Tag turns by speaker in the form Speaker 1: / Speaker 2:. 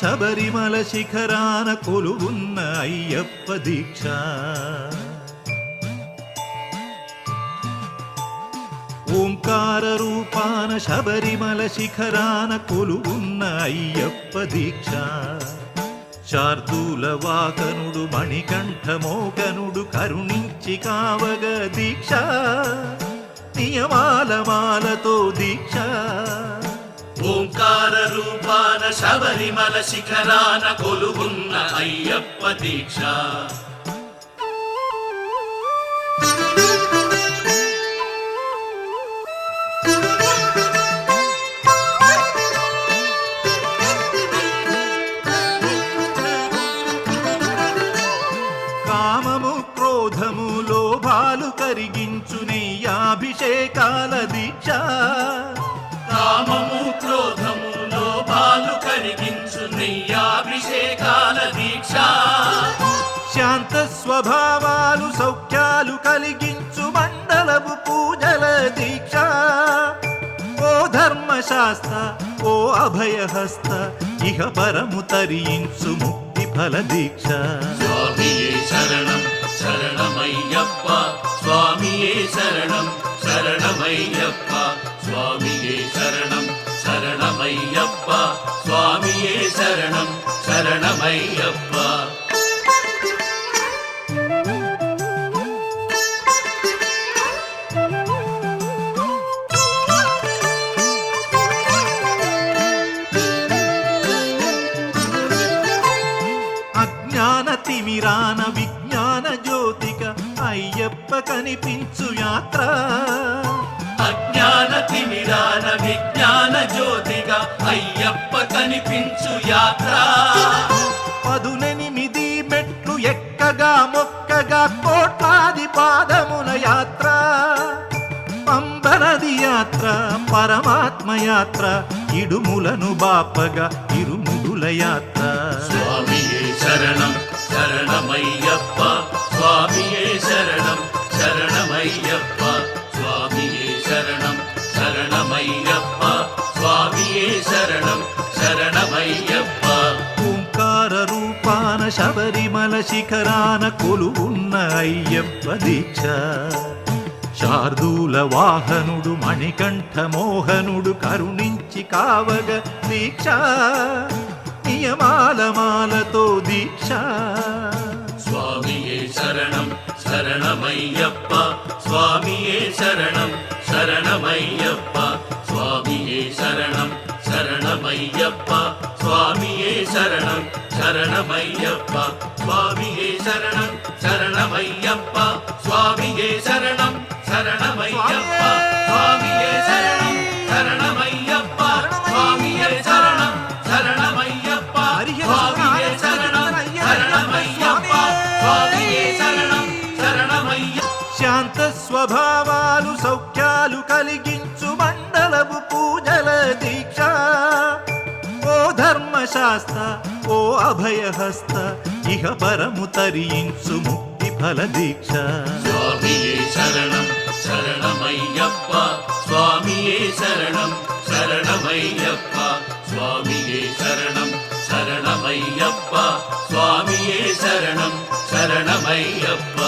Speaker 1: శబరిమల శిఖరాన కొలువున్న అయ్యప్ప దీక్ష. ఓంకార రూపాన శబరిమల శిఖరాన కొలువున్న అయ్యప్ప దీక్ష. శార్దూల వాకనుడు మణికంఠమోకనుడు కరుణించి కావగ దీక్ష. నియమాల మాలతో దీక్ష.
Speaker 2: ఓంకార రూపాన శబరిమల శిఖరాన కొలువున్న అయ్యప్ప దీక్ష.
Speaker 1: కామము క్రోధము లోభాలు కరిగించు నెయ్యాభిషేకాల దీక్ష.
Speaker 2: కామము క్రోధము లోభాలు కరిగించు నెయ్యాభిషేకాల దీక్ష.
Speaker 1: శాంత స్వభావాలు సౌఖ్యాలు కలిగించు మండలపు పూజల దీక్ష. ఓ ధర్మశాస్త్ర ఓ అభయహస్త ఇహ పరము తరించు ముక్తి ఫల దీక్ష.
Speaker 2: స్వామియే శరణం శరణమయ్యప్ప స్వామియే శరణం శరణమయ్యప్ప స్వామియే శరణం శరణమయ్యప్ప స్వామియే శరణం శరణమయ్యప్ప.
Speaker 1: అజ్ఞాన తిమిరాన విజ్ఞాన జ్యోతిక అయ్యప్ప కనిపించు యాత్ర.
Speaker 2: అజ్ఞాన తిమిరాన విజ్ఞాన జ్యోతిగా అయ్యప్ప కనిపించు యాత్ర.
Speaker 1: 18 మెట్లు ఎక్కగా మొక్కగా కోట్లాది పాదముల యాత్ర. పంబనది యాత్ర పరమాత్మ యాత్ర ఇడుములను బాపగా ఇరుముడుల యాత్ర.
Speaker 2: స్వామియే శరణం శరణమయ్యప్ప స్వామియే శరణం శరణమయ్యప్ప స్వామియే శరణం శరణమయ్యప్ప స్వామియే శరణం శరణమయ్యప్ప.
Speaker 1: ఓంకార రూపాన శబరిమల శిఖరాన కొలువున్న అయ్యప్ప దీక్ష. శార్దూల వాహనుడు మణికంఠ మోహనుడు కరుణించి కావగ దీక్ష. నియమాల మాలతో దీక్ష.
Speaker 2: స్వామియే శరణం శరణమయ్యప్ప స్వామియే శరణం శరణమయ్యప్ప స్వామియే శరణం శరణమయ్యప్ప స్వామియే శరణం శరణమయ్యప్ప స్వామియే శరణం శరణమయ్యప్ప స్వామియే శరణం శరణమయ్యప్ప స్వామియే శరణం శరణమయ్యప్ప స్వామియే శరణం శరణమయ్యప్ప స్వామియే శరణం శరణమయ్యప్ప స్వామియే శరణం శరణమయ్యప్ప.
Speaker 1: శాంత స్వభావాలు సౌఖ్యాలు కలిగించు మండలపు పూజల దీక్ష. ఓ ధర్మశాస్త్ర ఓ అభయహస్త ఇహ పరము తరించు ముక్తి ఫల దీక్ష.
Speaker 2: స్వామియే శరణం శరణమయ్యప్ప స్వామియే శరణం శరణమయ్యప్ప స్వామియే శరణం శరణమయ్యప్ప స్వామియే శరణం శరణమయ్యప్ప.